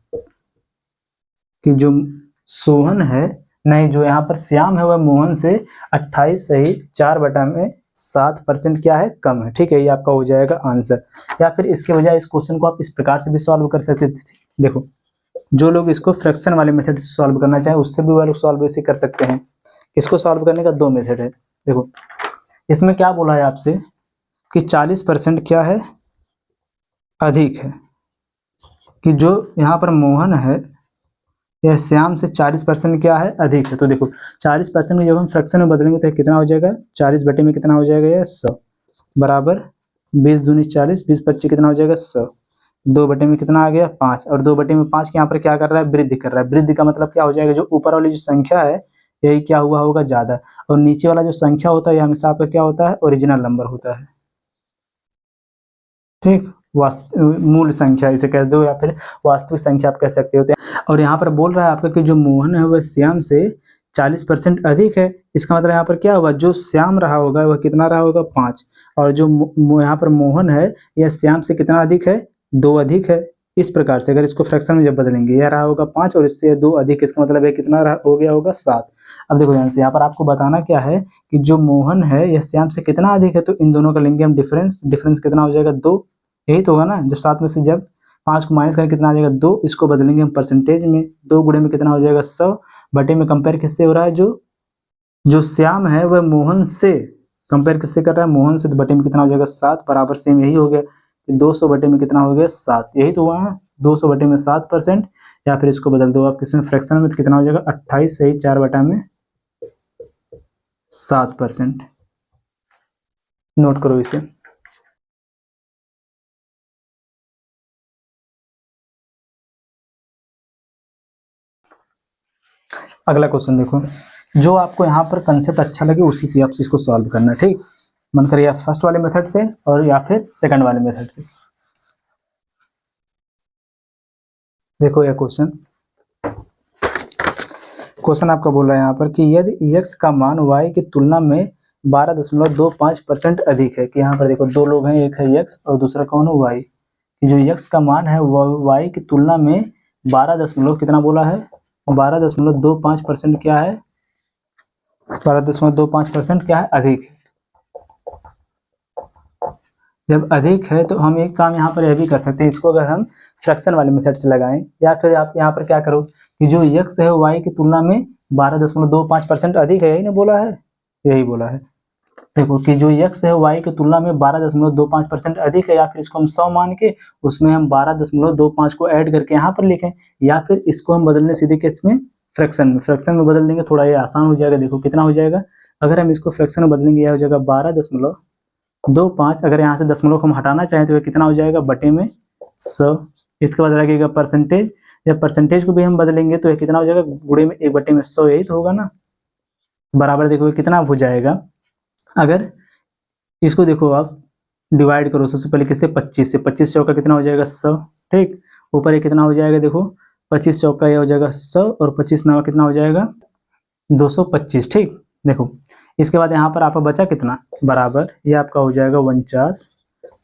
कि जो सोहन है, नहीं जो यहाँ पर श्याम है वह मोहन से 28 सही 4 बटा में 7% क्या है, कम है। ठीक है, ये आपका हो जाएगा आंसर। या फिर इसके बजाय इस क्वेश्चन को आप इस प्रकार से भी सॉल्व कर सकते थे। देखो, जो लोग इसको फ्रैक्शन वाले मेथड से सॉल्व करना चाहें उससे भी वो लोग सॉल्व ऐसे कर सकते हैं। इसको सॉल्व करने का 2 मेथड है। देखो, इसमें क्या बोला है आपसे कि 40% क्या है, अधिक है, कि जो यहाँ पर मोहन है यह श्याम से 40% क्या है, अधिक है। तो देखो 40% जब हम फ्रैक्शन में बदलेंगे तो कितना हो जाएगा, 40 बटे में कितना हो जाएगा, यह 100 बराबर 20 दूनी 40, 20 25 कितना हो जाएगा 100। 2 बटे में कितना आ गया 5, और 2 बटे में 5 के यहाँ पर क्या कर रहा है, वृद्धि कर रहा है। वृद्धि का मतलब क्या हो जाएगा, जो ऊपर वाली जो संख्या है यही क्या हुआ होगा, ज्यादा, और नीचे वाला जो संख्या होता है यह हमेशा आपका क्या होता है, ओरिजिनल नंबर होता है। ठीक, मूल संख्या इसे कह दो या फिर वास्तविक संख्या आप कह सकते हो। और यहाँ पर बोल रहा है आपका कि जो मोहन है वह श्याम से 40% अधिक है। इसका मतलब यहाँ पर क्या हुआ, जो श्याम रहा होगा वह कितना रहा होगा, 5, और जो यहाँ पर मोहन है यह श्याम से कितना अधिक है, 2 अधिक है। इस प्रकार से अगर इसको फ्रैक्शन में जब बदलेंगे, यह रहा होगा 5 और इससे 2 अधिक, इसका मतलब है कितना हो गया होगा 7। अब देखो ध्यान से, यहाँ पर आपको बताना क्या है कि जो मोहन है यह श्याम से कितना अधिक है, तो इन दोनों का लेंगे हम डिफरेंस। डिफरेंस कितना हो जाएगा, 2, यही तो होगा ना। जब 7 में से जब 5 को माइनस करें कितना आ जाएगा, 2। इसको बदलेंगे हम परसेंटेज में, 2 गुणे में कितना हो जाएगा 100, बटे में कंपेयर किससे हो रहा है, जो श्याम है वह मोहन से कंपेयर किससे कर रहा है, मोहन से, तो बटे में कितना हो जाएगा 7, बराबर सेम यही हो गया। 200 बटे में कितना हो गया 7, यही तो हुआ है 200 बटे में 7%। या फिर इसको बदल दो आप किसमें, फ्रैक्शन में, तो कितना हो जाएगा 28 सही 4 बटा में 7%। नोट करो इसे। अगला क्वेश्चन देखो, जो आपको यहाँ पर कंसेप्ट अच्छा लगे उसी से आप इसको सॉल्व करना। ठीक, मन करे या फर्स्ट वाले मेथड से और या फिर सेकंड वाले मेथड से। देखो यह क्वेश्चन आपका बोल रहा है यहाँ पर कि यदि x का मान y की तुलना में 12.25% अधिक है। कि यहाँ पर देखो 2 लोग हैं, एक है x और दूसरा कौन है y। कि जो x का मान है वो y की तुलना में 12 कितना बोला है, 12.25% क्या है, 12.25% क्या है, अधिक है। जब अधिक है तो हम एक काम यहाँ पर यह भी कर सकते हैं, इसको अगर हम फ्रैक्शन वाले मेथड से लगाएं, या फिर आप यहाँ पर क्या करो कि जो x है y की तुलना में 12.25% अधिक है, यही ना बोला है, यही बोला है। देखो कि जो x है y की तुलना में 12.25% अधिक है, या फिर इसको हम 100 मान के उसमें हम 12.25 को ऐड करके यहाँ पर लिखें, या फिर इसको हम बदलने सीधे किस में, फ्रैक्शन में। फ्रैक्शन में बदल देंगे, थोड़ा ये आसान हो जाएगा। देखो कितना हो जाएगा, अगर हम इसको फ्रैक्शन में बदलेंगे यह हो जाएगा 12.25। अगर यहाँ से दशमलव को हम हटाना चाहें तो ये कितना हो जाएगा, बटे में 100। इसके बाद लगेगा परसेंटेज, जब परसेंटेज को भी हम बदलेंगे तो ये कितना हो जाएगा, गुणे में 1 बटे में 100, यही तो होगा ना। बराबर देखो कितना हो जाएगा, अगर इसको देखो आप डिवाइड करो सबसे पहले किससे, 25 से। 25 चौका कितना हो जाएगा 100। ठीक, ऊपर ये कितना हो जाएगा, देखो 25 चौका ये हो जाएगा 100 और 25 नवा कितना हो जाएगा 225। ठीक, देखो इसके बाद यहाँ पर आपका बचा कितना, बराबर ये आपका हो जाएगा 49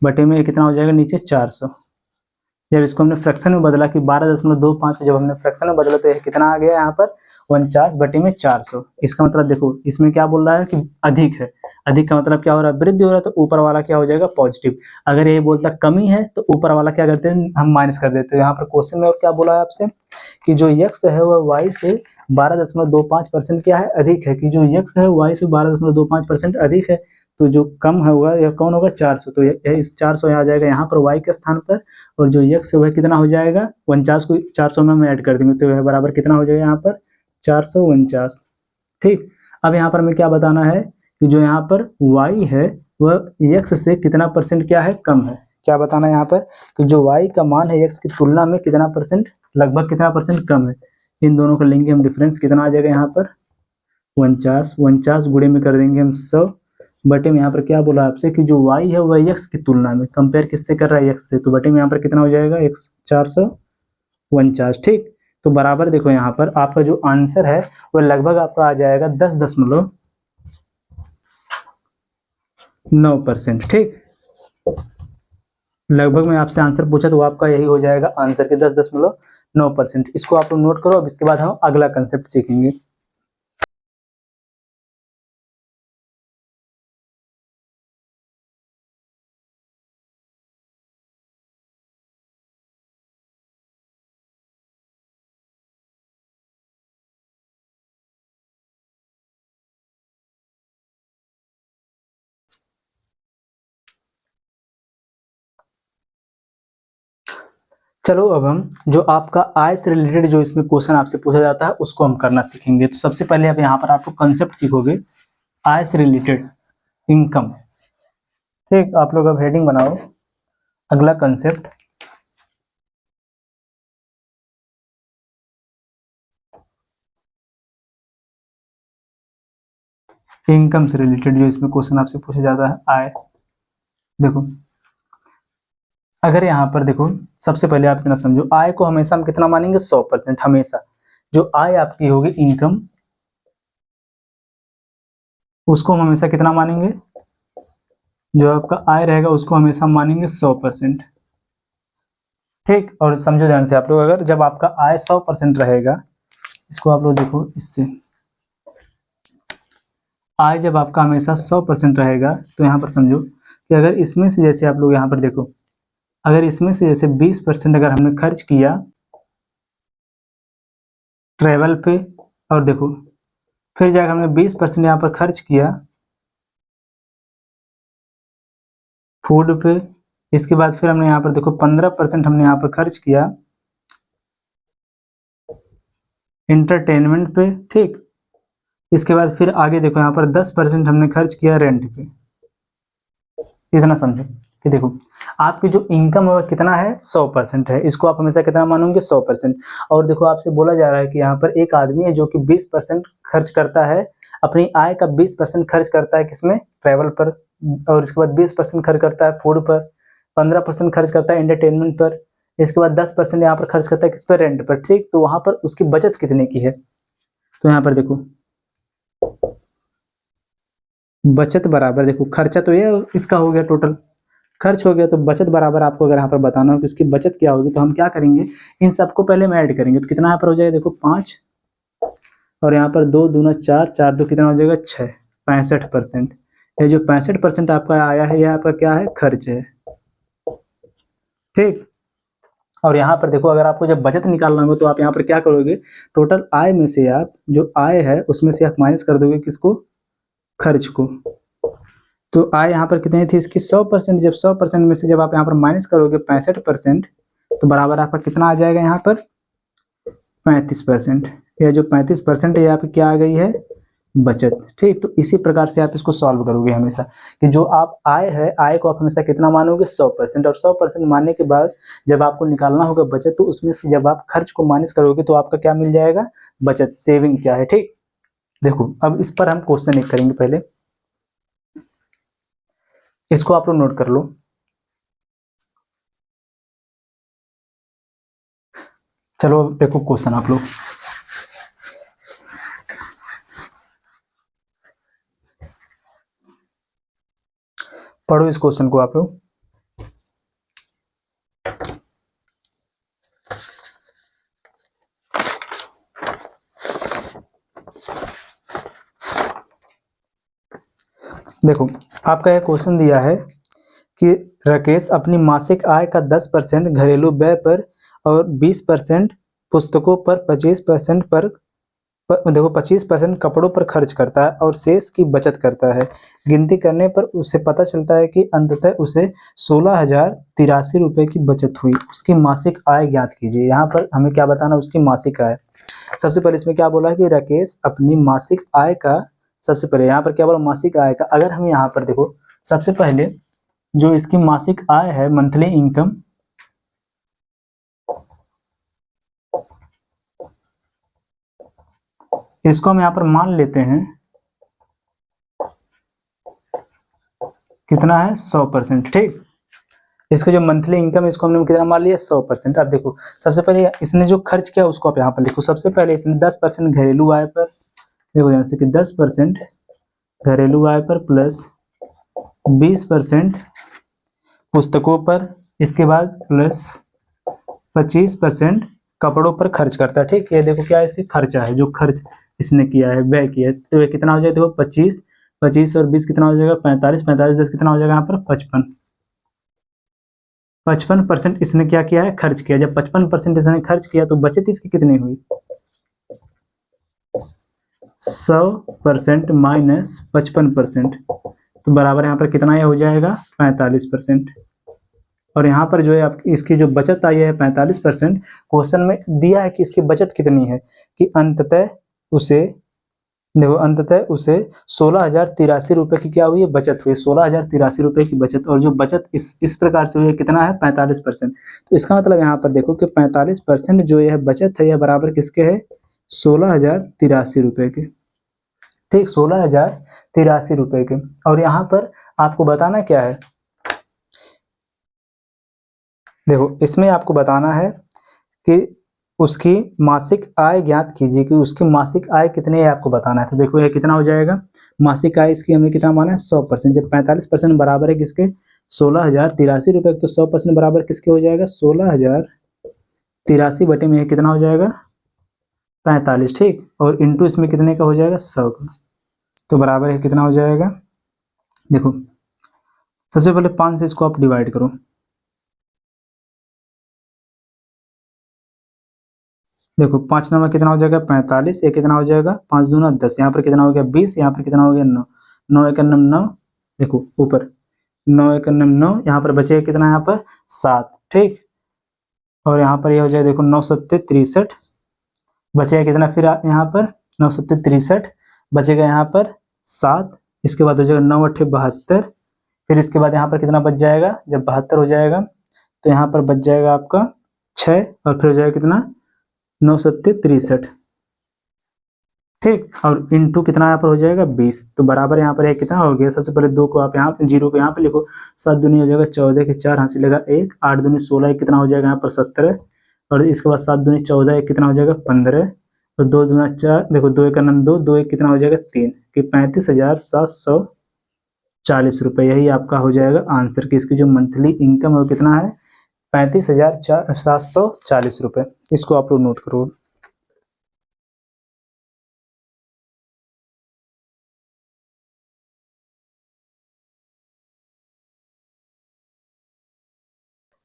बटे में कितना हो जाएगा नीचे 400। जब इसको हमने फ्रैक्शन में बदला कि 12.25 जब हमने फ्रैक्शन में बदला तो ये कितना आ गया यहाँ पर 49 बटे में 400। इसका मतलब देखो इसमें क्या बोल रहा है कि अधिक है। अधिक का मतलब क्या हो रहा है, वृद्धि हो रहा है, तो ऊपर वाला क्या हो जाएगा, पॉजिटिव। अगर ये बोलता कमी है तो ऊपर वाला क्या करते हैं, हम माइनस कर देते हैं। यहाँ पर क्वेश्चन में और क्या बोला है आपसे कि जो x है वह y से 12.25% क्या है, अधिक है। कि जो x है y से 12.25% अधिक है, तो जो कम होगा यह कौन होगा, 400। तो इस 400 आ जाएगा यहाँ पर y के स्थान पर, और जो x है वह कितना हो जाएगा 49 को 400 में हम ऐड कर देंगे तो यह बराबर कितना हो जाएगा यहाँ पर 449। ठीक, अब यहाँ पर हमें क्या बताना है कि जो यहाँ पर y है वह x से कितना परसेंट क्या है, कम है। क्या बताना है यहाँ पर कि जो y का मान है x की तुलना में कितना परसेंट, लगभग कितना परसेंट कम है। इन दोनों को लेंगे हम डिफरेंस, कितना आ जाएगा यहाँ पर 49। 49 गुणे में कर देंगे हम 100 बटे में यहाँ पर क्या बोला आपसे कि जो y है वह x की तुलना में कंपेयर किससे कर रहा है, x से, तो बटे में यहाँ पर कितना हो जाएगा 449। ठीक, तो बराबर देखो यहाँ पर आपका जो आंसर है वह लगभग आपका आ जाएगा 10.9%। ठीक, लगभग में आपसे आंसर पूछा तो आपका यही हो जाएगा आंसर के 10.9%। इसको आप लोग नोट करो। अब इसके बाद हम अगला कंसेप्ट सीखेंगे। चलो अब हम जो आपका आय से रिलेटेड जो इसमें क्वेश्चन आपसे पूछा जाता है उसको हम करना सीखेंगे। तो सबसे पहले अब यहाँ पर आपको कंसेप्ट सीखोगे आय से रिलेटेड इनकम। ठीक, आप लोग अब हेडिंग बनाओ, अगला कंसेप्ट इनकम से रिलेटेड जो इसमें क्वेश्चन आपसे पूछा जाता है आय। देखो अगर यहाँ पर देखो सबसे पहले आप इतना समझो, आय को हमेशा हम कितना मानेंगे 100%। हमेशा जो आय आपकी होगी इनकम उसको हम हमेशा कितना मानेंगे, जो आपका आय रहेगा उसको हमेशा मानेंगे 100%। ठीक, और समझो ध्यान से आप लोग, अगर जब आपका आय 100% रहेगा, इसको आप लोग देखो, इससे आय जब आपका हमेशा 100% रहेगा तो यहाँ पर समझो कि अगर इसमें से जैसे आप लोग यहाँ पर देखो, अगर इसमें से जैसे 20% अगर हमने खर्च किया ट्रेवल पे, और देखो फिर जाकर हमने 20% यहाँ पर खर्च किया फूड पे, इसके बाद फिर हमने यहाँ पर देखो 15% हमने यहाँ पर खर्च किया इंटरटेनमेंट पे। ठीक, इसके बाद फिर आगे देखो यहाँ पर 10% हमने खर्च किया रेंट पे। इतना समझो कि देखो आपकी जो इनकम है कितना है 100% है, इसको आप हमेशा कितना मानोगे 100%। और देखो आपसे बोला जा रहा है कि यहाँ पर एक आदमी है जो कि 20% खर्च करता है, अपनी आय का 20% खर्च करता है किसमें, ट्रैवल पर, और इसके बाद 20% खर्च करता है फूड पर, 15% खर्च करता है एंटरटेनमेंट पर, इसके बाद 10% यहाँ पर खर्च करता है किस पर, रेंट पर। ठीक, तो वहां पर उसकी बचत कितने की है, तो यहाँ पर देखो बचत बराबर, देखो खर्चा तो ये इसका हो गया, टोटल खर्च हो गया, तो बचत बराबर आपको अगर यहाँ पर बताना हो कि इसकी बचत क्या होगी, तो हम क्या करेंगे, इन सबको पहले में ऐड करेंगे। तो कितना यहाँ पर हो जाएगा, देखो 5, और यहाँ पर 2 दूना 4, 4 2 कितना हो जाएगा 6, 65%। ये जो 65% आपका आया है, यह आपका क्या है, खर्च है। ठीक, और यहाँ पर देखो अगर आपको जब बचत निकालना हो तो आप यहाँ पर क्या करोगे, टोटल आय में से आप जो आय है उसमें से आप माइनस कर दोगे किसको, खर्च को। तो आय यहाँ पर कितनी थी इसकी 100%, जब 100% में से जब आप यहाँ पर माइनस करोगे 65%, तो बराबर आपका कितना आ जाएगा यहाँ पर 35%। यह जो 35% है यहाँ पे क्या आ गई है, बचत। ठीक, तो इसी प्रकार से आप इसको सॉल्व करोगे हमेशा, कि जो आप आय है, आय को आप हमेशा कितना मानोगे 100%, और 100% मानने के बाद जब आपको निकालना होगा बचत, तो उसमें से जब आप खर्च को माइनस करोगे तो आपका क्या मिल जाएगा, बचत, सेविंग क्या है। ठीक, देखो अब इस पर हम क्वेश्चन एक करेंगे, पहले इसको आप लोग नोट कर लो। चलो अब देखो क्वेश्चन आप लोग, पढ़ो इस क्वेश्चन को आप लोग। देखो आपका यह क्वेश्चन दिया है कि राकेश अपनी मासिक आय का 10% घरेलू व्यय पर और 20% पुस्तकों पर, 25% देखो 25% कपड़ों पर खर्च करता है और शेष की बचत करता है। गिनती करने पर उसे पता चलता है कि अंततः उसे 16,083 रुपए की बचत हुई। उसकी मासिक आय ज्ञात कीजिए। यहाँ पर हमें क्या बताना, उसकी मासिक आय। सबसे पहले इसमें क्या बोला है कि राकेश अपनी मासिक आय का, सबसे पहले यहाँ पर क्या बोला, मासिक आय का। अगर हम यहाँ पर देखो सबसे पहले जो इसकी मासिक आय है, मंथली इनकम, इसको हम यहाँ पर मान लेते हैं कितना है 100%। ठीक, इसको जो मंथली इनकम इसको हमने कितना मान लिया 100%। अब देखो सबसे पहले इसने जो खर्च किया उसको आप यहाँ पर लिखो। सबसे पहले इसने 10% घरेलू आय पर, देखो जैसे कि 10% घरेलू आय पर प्लस 20% पुस्तकों पर, इसके बाद प्लस 25% कपड़ों पर खर्च करता है। ठीक, ये देखो क्या है, इसके खर्चा है, जो खर्च इसने किया है, व्यय किया है। तो ये कितना हो जाएगा, देखो 25, 25 और 20 कितना हो जाएगा 45, 45 10 कितना हो जाएगा यहाँ पर 55। 55% इसने क्या किया है, खर्च किया। जब 55% इसने खर्च किया तो बचत इसकी कितनी हुई, 100% माइनस 55%, तो बराबर यहाँ पर कितना यह हो जाएगा 45%। और यहाँ पर जो है आपकी इसकी जो बचत आई है 45%। क्वेश्चन में दिया है कि इसकी बचत कितनी है, कि अंततः उसे देखो अंततः उसे 16,083 रुपये की क्या हुई है, बचत हुई, 16,083 रुपये की बचत। और जो बचत इस प्रकार से हुई है कितना है, 45%। तो इसका मतलब यहाँ पर देखो कि 45% जो यह बचत है यह बराबर किसके है, 16,083 रुपये के। ठीक, 16,083 रुपये के। और यहाँ पर आपको बताना क्या है, देखो इसमें आपको बताना है कि उसकी मासिक आय ज्ञात कीजिए, कि उसकी मासिक आय कितनी है आपको बताना है। तो देखो ये कितना हो जाएगा, मासिक आय इसकी हमने कितना माना है, 100%। जब 45% बराबर है किसके, 16,083 रुपये, तो 100% बराबर किसके हो जाएगा, 16,083 बटे में कितना हो जाएगा, 45। ठीक, और इंटू इसमें कितने का हो जाएगा, 100 का। तो बराबर है कितना हो जाएगा, देखो सबसे पहले 5 से इसको आप डिवाइड करो। देखो 5 नंबर कितना हो जाएगा, 45। ये कितना हो जाएगा, 5 दूना 10, यहाँ पर कितना हो गया 20, यहाँ पर कितना हो गया 9, 9 एक 9, देखो ऊपर 9 एक 9, यहाँ पर बचेगा कितना, यहाँ पर 7। ठीक, और यहाँ पर ये हो जाएगा देखो 9 सत्ते 63, बचेगा कितना फिर यहाँ पर 9 सत्ते 63, बचेगा यहाँ पर 7। इसके बाद हो जाएगा 9 अट्ठे 72, फिर इसके बाद यहाँ पर कितना बच जाएगा, जब 72 हो जाएगा तो यहाँ पर बच जाएगा आपका 6, और फिर हो जाएगा कितना 9 सत्ते 63। ठीक, और इंटू कितना यहाँ पर हो जाएगा 20। तो बराबर यहाँ पर है कितना हो गया, सबसे पहले 2 को आप यहाँ पे 0 को यहाँ पे लिखो, 7 दूनी हो जाएगा 14 के 4 हासिल लगा 1, 8 दूनी 16, कितना हो जाएगा यहाँ पर 17, और इसके बाद 7 दूनी 14, कितना हो जाएगा 15, और 2 दूना 4, देखो 2 एक 2, 2 एक कितना हो जाएगा 3, कि 35,740 रुपये। यही आपका हो जाएगा आंसर, कि इसकी जो मंथली इनकम है वो कितना है, 35,740 रुपये। इसको आप लोग नोट करो।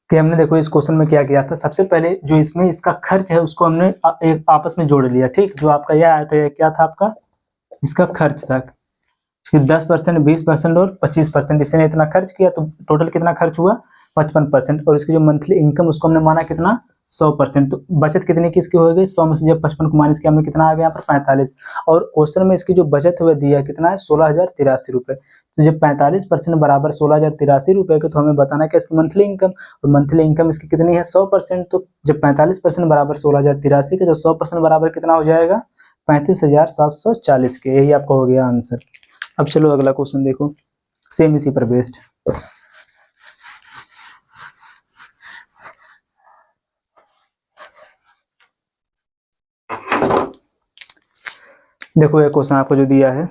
कि हमने देखो इस क्वेश्चन में क्या किया था, सबसे पहले जो इसमें इसका खर्च है उसको हमने एक आपस में जोड़ लिया। ठीक, जो आपका यह आया था, यह क्या था आपका, इसका खर्च था कि 10%, 20% और 25%, इसने इतना खर्च किया, तो टोटल कितना खर्च हुआ, 55%। और इसकी जो मंथली इनकम उसको हमने माना कितना, 100%। तो बचत कितनी की इसकी हो गई, 100 में से जब 55 को माइनस किया हमें कितना आ गया यहाँ पर 45। और क्वेश्चन में इसकी जो बचत हुआ दिया कितना है, 16,083 रुपये। तो जब 45% बराबर 16,083 रुपये के, तो हमें बताना है कि इसकी मंथली इनकम, और मंथली इनकम इसकी कितनी है, 100%। तो जब 45% बराबर 16,083 के, तो 100% बराबर कितना हो जाएगा, 35,740 के। यही आपका हो गया आंसर। अब चलो अगला क्वेश्चन देखो, सेम इसी पर बेस्ड। देखो ये क्वेश्चन आपको जो दिया है,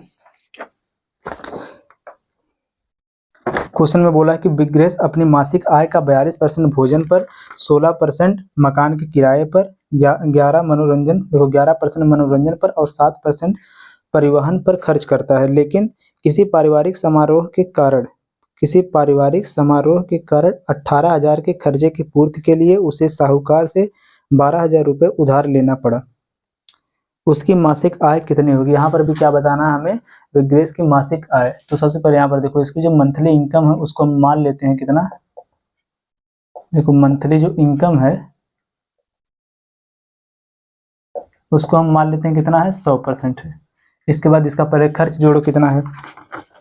क्वेश्चन में बोला है कि विग्रेस अपनी मासिक आय का 42% भोजन पर, 16% मकान के किराए पर, 11 मनोरंजन, देखो 11% मनोरंजन पर और 7% परिवहन पर खर्च करता है। लेकिन किसी पारिवारिक समारोह के कारण 18,000 के खर्चे की पूर्ति के लिए उसे साहूकार से 12,000 रुपये उधार लेना पड़ा। उसकी मासिक आय कितनी होगी, यहाँ पर भी क्या बताना है हमें, विग्रेस की मासिक आय। तो सबसे पहले यहाँ पर देखो इसकी जो मंथली इनकम है उसको हम मान लेते हैं कितना, देखो मंथली जो इनकम है उसको हम मान लेते हैं कितना है, 100% है। इसके बाद इसका पहले खर्च जोड़ो कितना है,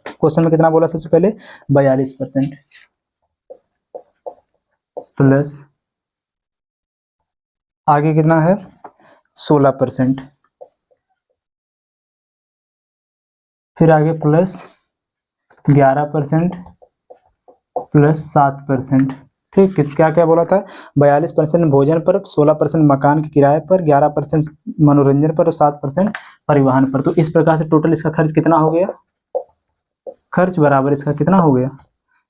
क्वेश्चन में कितना बोला सबसे पहले, 42% प्लस आगे कितना है, 16%, फिर आगे प्लस 11% प्लस 7%। ठीक, क्या क्या बोला था, 42% भोजन पर, 16% मकान के किराए पर, 11% मनोरंजन पर और 7% परिवहन पर। तो इस प्रकार से टोटल इसका खर्च कितना हो गया, खर्च बराबर इसका कितना हो गया,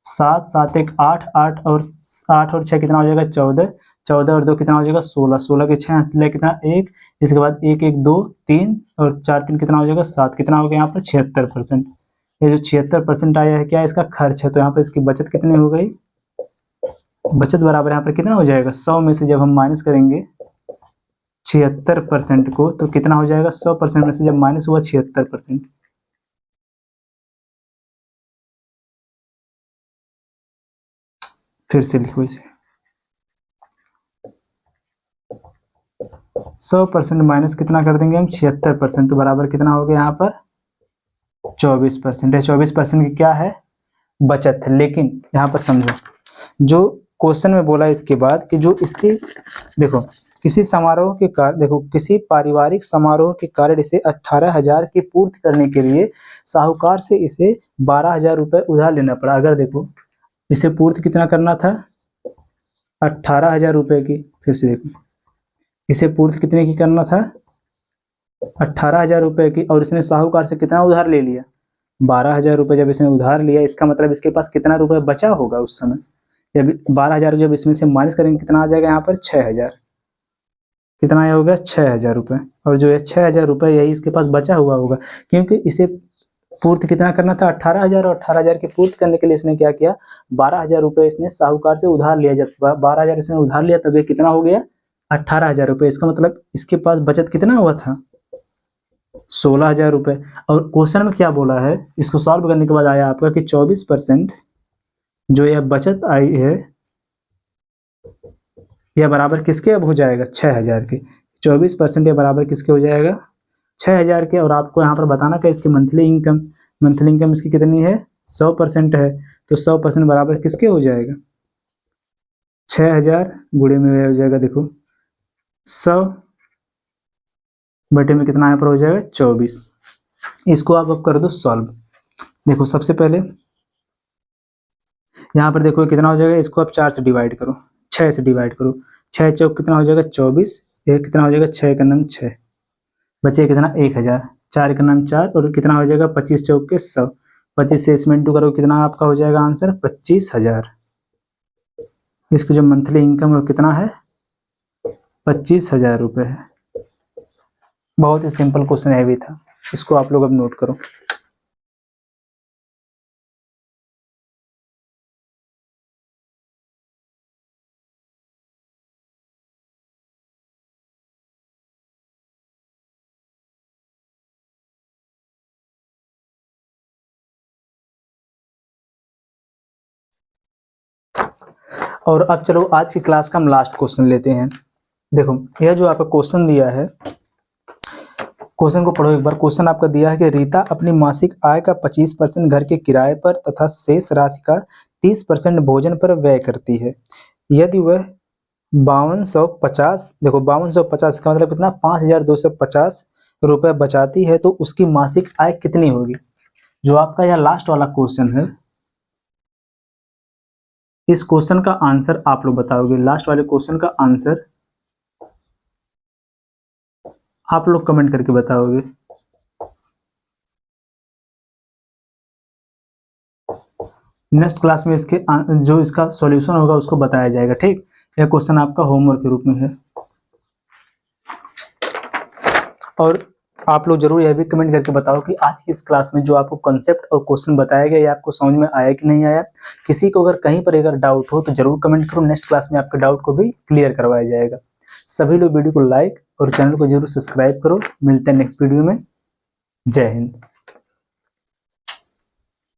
7, 7 एक 8, 8 और 6 कितना हो जाएगा 14, 14 और 2 कितना हो जाएगा 16, 16 के 6 हासिल कितना 1, इसके बाद 1 1 2 3 और 4 3 कितना हो जाएगा 7, कितना हो गया यहाँ पर 76%। ये जो 76% आया है क्या, इसका खर्च है। तो यहाँ पर इसकी बचत कितनी हो गई, बचत बराबर यहाँ पर कितना हो जाएगा, 100 में से जब हम माइनस करेंगे 76% को, तो कितना हो जाएगा, 100% में से जब माइनस हुआ 76%, फिर से लिखो इसे 100% माइनस कितना कर देंगे हम 76%, तो बराबर कितना हो गया यहाँ पर 24% है। 24% की क्या है बचत है। लेकिन यहाँ पर समझो जो क्वेश्चन में बोला इसके बाद कि जो इसके देखो किसी समारोह के कार्य देखो किसी पारिवारिक समारोह के कारण इसे 18,000 की पूर्ति करने के लिए साहूकार से इसे 12,000 रुपये उधार लेना पड़ा। अगर देखो इसे पूर्ति कितना करना था 18,000 रुपये की, फिर से देखो इसे पूर्ति कितने की करना था 18,000 रुपये की, और इसने साहूकार से कितना उधार ले लिया 12,000 रुपये। जब इसने उधार लिया इसका मतलब इसके पास कितना रुपये बचा होगा उस समय। जब 12,000 जब इसमें से माइनस करेंगे कितना आ जाएगा यहाँ पर 6,000, कितना आया होगा 6,000 रुपये। और जो है 6,000 रुपये यही इसके पास बचा हुआ होगा, क्योंकि इसे पूर्ति कितना करना था 18,000, और 18,000 की पूर्ति करने के लिए इसने क्या किया 12,000 रुपये इसने साहूकार से उधार लिया। जब 12,000 इसने उधार लिया तब ये कितना हो गया 18,000 रुपये। इसका मतलब इसके पास बचत कितना हुआ था 16,000 रुपये। और क्वेश्चन में क्या बोला है इसको सॉल्व करने के बाद आया आपका कि 24% जो यह बचत आई है यह बराबर किसके अब हो जाएगा 6,000 के। 24% यह बराबर किसके हो जाएगा 6,000 के। और आपको यहाँ पर बताना कि इसकी मंथली इनकम इसकी कितनी है 100% है, तो 100% बराबर किसके हो जाएगा 6,000 गुणे में हो जाएगा देखो 100 बटे में कितना यहाँ पर हो जाएगा 24। इसको आप अब कर दो सॉल्व। देखो सबसे पहले यहाँ पर देखो कितना हो जाएगा, इसको आप 4 से डिवाइड करो, 6 से डिवाइड करो, 6 चौक कितना हो जाएगा 24, एक कितना हो जाएगा 6 का नाम 6, बचे कितना 1,000, 4 का नाम 4, और कितना हो जाएगा 25 चौक के 100, 25 से इसमें इंटू करो कितना आपका हो जाएगा आंसर 25,000। इसको जो मंथली इनकम है कितना है 25,000 रुपये है। बहुत ही सिंपल क्वेश्चन है भी था, इसको आप लोग अब नोट करो। और अब चलो आज की क्लास का हम लास्ट क्वेश्चन लेते हैं। देखो यह जो आपका क्वेश्चन दिया है, क्वेश्चन को पढ़ो एक बार। क्वेश्चन आपका दिया है कि रीता अपनी मासिक आय का 25% घर के किराए पर तथा शेष राशि का 30% भोजन पर व्यय करती है। यदि वह 5250 देखो 5250 का मतलब कितना 5,250 रुपये बचाती है तो उसकी मासिक आय कितनी होगी। जो आपका यह लास्ट वाला क्वेश्चन है, इस क्वेश्चन का आंसर आप लोग बताओगे। लास्ट वाले क्वेश्चन का आंसर आप लोग कमेंट करके बताओगे। नेक्स्ट क्लास में इसके जो इसका सॉल्यूशन होगा उसको बताया जाएगा, ठीक। यह क्वेश्चन आपका होमवर्क के रूप में है। और आप लोग जरूर यह भी कमेंट करके बताओ कि आज की इस क्लास में जो आपको कॉन्सेप्ट और क्वेश्चन बताया गया ये आपको समझ में आया कि नहीं आया। किसी को अगर कहीं पर अगर डाउट हो तो जरूर कमेंट करो, नेक्स्ट क्लास में आपके डाउट को भी क्लियर करवाया जाएगा। सभी लोग वीडियो को लाइक और चैनल को जरूर सब्सक्राइब करो। मिलते हैं नेक्स्ट वीडियो में। जय हिंद।